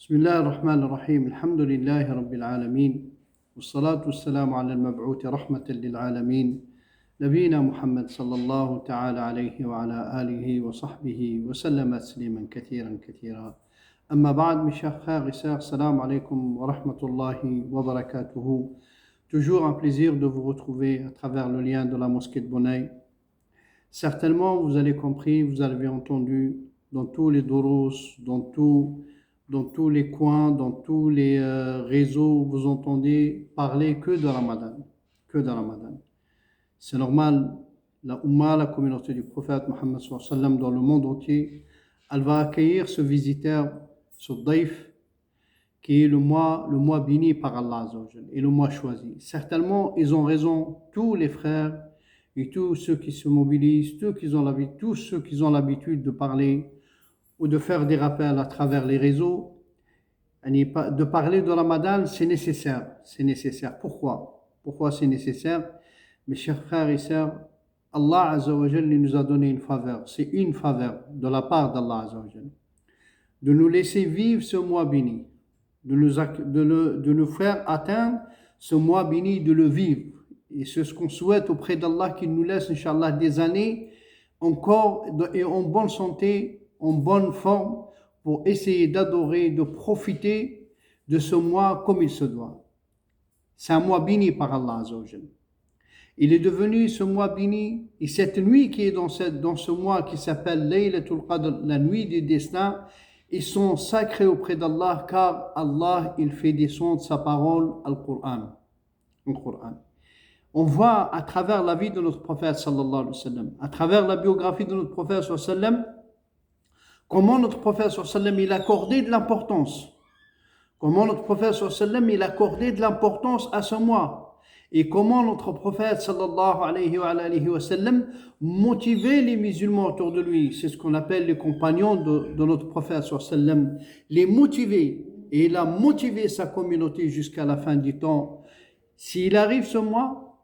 بسم الله الرحمن الرحيم الحمد لله رب العالمين والصلاة والسلام على المبعوث رحمة للعالمين نبينا محمد صلى الله تعالى عليه وعلى آله وصحبه وسلم تسليما كثيرا كثيرا. أما بعد, mes chers frères et sœurs, salam alaikum wa rahmatullahi wa barakatuhu. Toujours un plaisir de vous retrouver à travers le lien de la mosquée de Bonaï. Certainement, vous avez compris, vous avez entendu dans tous les durous, dans tous les coins, dans tous les réseaux, vous entendez parler que de Ramadan. Que de Ramadan. C'est normal, la Ummah, la communauté du prophète Mohammed sallallahu alayhi wa sallam dans le monde entier, elle va accueillir ce visiteur, ce daif, qui est le mois béni par Allah Azza wa Jal, et le mois choisi. Certainement, ils ont raison, tous les frères et tous ceux qui se mobilisent, tous ceux qui ont l'habitude de parler ou de faire des rappels à travers les réseaux, de parler de Ramadan, c'est nécessaire. C'est nécessaire. Pourquoi c'est nécessaire? Mes chers frères et sœurs, Allah Azza wa Jal nous a donné une faveur. C'est une faveur de la part d'Allah Azza wa Jal, de nous laisser vivre ce mois béni, de nous faire atteindre ce mois béni, de le vivre. Et c'est ce qu'on souhaite auprès d'Allah, qu'il nous laisse, Inch'Allah, des années encore et en bonne santé, en bonne forme, pour essayer d'adorer, de profiter de ce mois comme il se doit. C'est un mois béni par Allah Azza wa Jal. Il est devenu ce mois béni, et cette nuit qui est dans ce mois qui s'appelle Laylatul Qadr, la nuit du destin, ils sont sacrés auprès d'Allah, car Allah, il fait descendre sa parole, Al-Qur'an. On voit à travers la vie de notre prophète sallallahu alayhi wa sallam, à travers la biographie de notre prophète sallallahu alayhi wa sallam, comment notre prophète sallallahu alayhi wa sallam il accordait de l'importance. Comment notre prophète sallallahu alayhi wa sallam il accordait de l'importance à ce mois. Et comment notre prophète sallallahu alayhi wa sallam motivait les musulmans autour de lui. C'est ce qu'on appelle les compagnons de notre prophète sallallahu alayhi wa sallam. Les motiver. Et il a motivé sa communauté jusqu'à la fin du temps. S'il arrive ce mois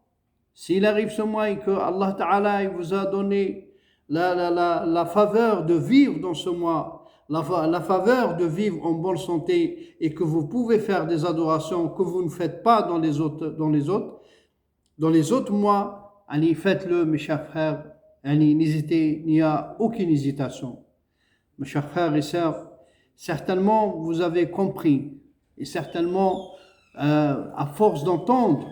et que Allah Ta'ala il vous a donné la faveur de vivre dans ce mois, la faveur de vivre en bonne santé, et que vous pouvez faire des adorations que vous ne faites pas dans les autres mois, allez, faites-le, mes chers frères, n'hésitez, il n'y a aucune hésitation. Mes chers frères et sœurs, certainement vous avez compris, et certainement à force d'entendre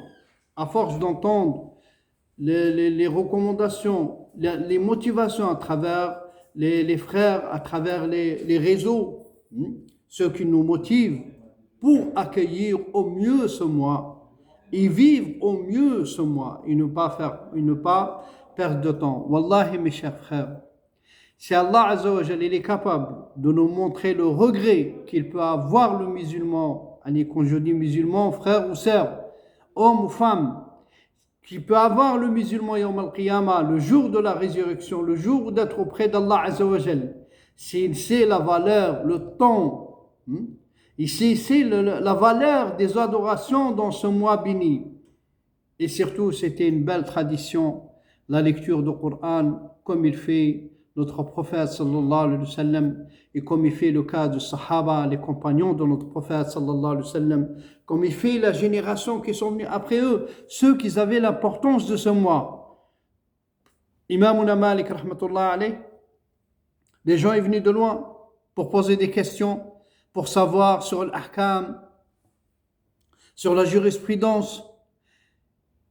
les recommandations, les motivations à travers les frères, à travers les réseaux, ceux qui nous motivent pour accueillir au mieux ce mois et vivre au mieux ce mois et ne pas perdre de temps. Wallahi, mes chers frères, si Allah Azza wa Jalla il est capable de nous montrer le regret qu'il peut avoir le musulman, quand je dis musulman, frère ou sœur, homme ou femme, qui peut avoir le musulman Yawm al-Qiyamah, le jour de la résurrection, le jour d'être auprès d'Allah Azza wa Jal, s'il sait la valeur, le temps, il sait la valeur des adorations dans ce mois béni. Et surtout, c'était une belle tradition, la lecture du Coran, comme il fait notre prophète sallallahu alayhi wa sallam, et comme il fait le cas de Sahaba, les compagnons de notre prophète sallallahu alayhi wa sallam, comme il fait la génération qui sont venus après eux, ceux qui avaient l'importance de ce mois. Imam Malik rahmatullah alayh, des gens sont venus de loin pour poser des questions, pour savoir sur l'ahkam, sur la jurisprudence.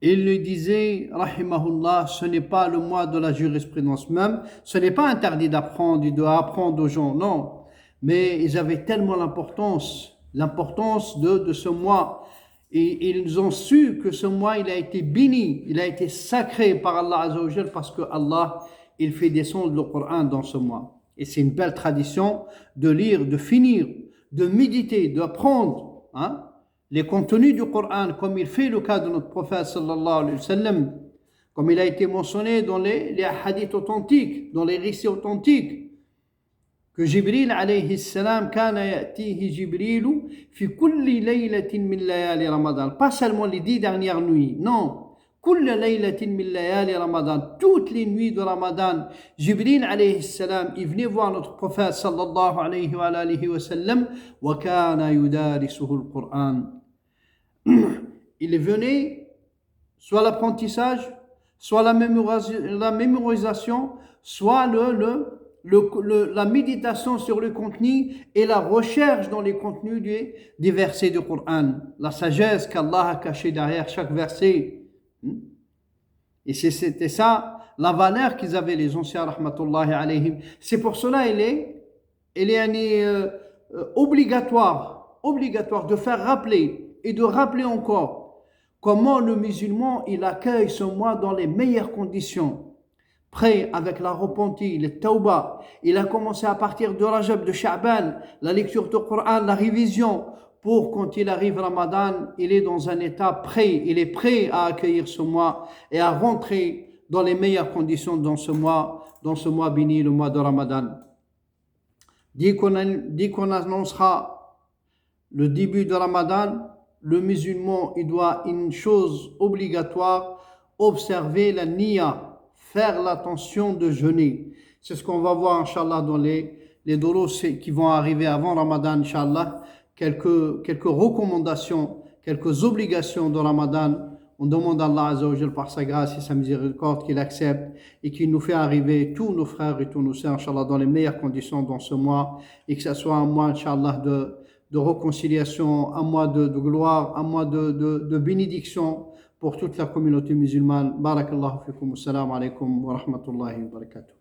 Il lui disait, rahimahullah, ce n'est pas le mois de la jurisprudence même, ce n'est pas interdit d'apprendre, il doit apprendre aux gens, non. Mais ils avaient tellement l'importance de ce mois. Et ils ont su que ce mois, il a été béni, il a été sacré par Allah Azza wa Jal, parce que Allah, il fait descendre le Coran dans ce mois. Et c'est une belle tradition de lire, de finir, de méditer, d'apprendre, les contenus du Coran, comme il fait le cas de notre prophète sallallahu alayhi wa sallam, comme il a été mentionné dans les hadiths authentiques, dans les récits authentiques, que Jibril alayhi salam kana ya'tihi Jibrilu fi kulli laylatin min layali Ramadan, pas seulement les 10 dernières nuits, non, كل ليلة من ليالي رمضان, toutes les nuits de Ramadan, Jibril alayhi salam, il venait voir notre prophète sallallahu alayhi wa alihi wa sallam, وكان يدارسه القرآن. Il venait, soit l'apprentissage, soit la mémorisation, soit la méditation sur le contenu et la recherche dans les contenus des versets du Coran, la sagesse qu'Allah a cachée derrière chaque verset. Et c'était ça la valeur qu'ils avaient les anciens rahmatullahi alayhim. C'est pour cela il est obligatoire de faire rappeler et de rappeler encore comment le musulman il accueille ce mois dans les meilleures conditions. Prêt avec la repentie, le tawbah. Il a commencé à partir de Rajab, de Sha'ban, la lecture du Coran, la révision. Pour quand il arrive Ramadan, il est dans un état prêt. Il est prêt à accueillir ce mois et à rentrer dans les meilleures conditions dans ce mois béni, le mois de Ramadan. Dès qu'on annoncera le début de Ramadan, le musulman, il doit une chose obligatoire, observer la niya, faire l'attention de jeûner. C'est ce qu'on va voir, Inch'Allah, dans les doros qui vont arriver avant Ramadan, Inch'Allah. Quelques recommandations, quelques obligations de Ramadan. On demande à Allah Azza wa Jal par sa grâce et sa miséricorde qu'il accepte et qu'il nous fait arriver tous nos frères et tous nos sœurs, Inch'Allah, dans les meilleures conditions dans ce mois et que ce soit un mois, Inch'Allah, de réconciliation, un mois de gloire, un mois de bénédiction pour toute la communauté musulmane. Barakallahu fikum. Assalamu alaikum wa rahmatullahi wa barakatuh.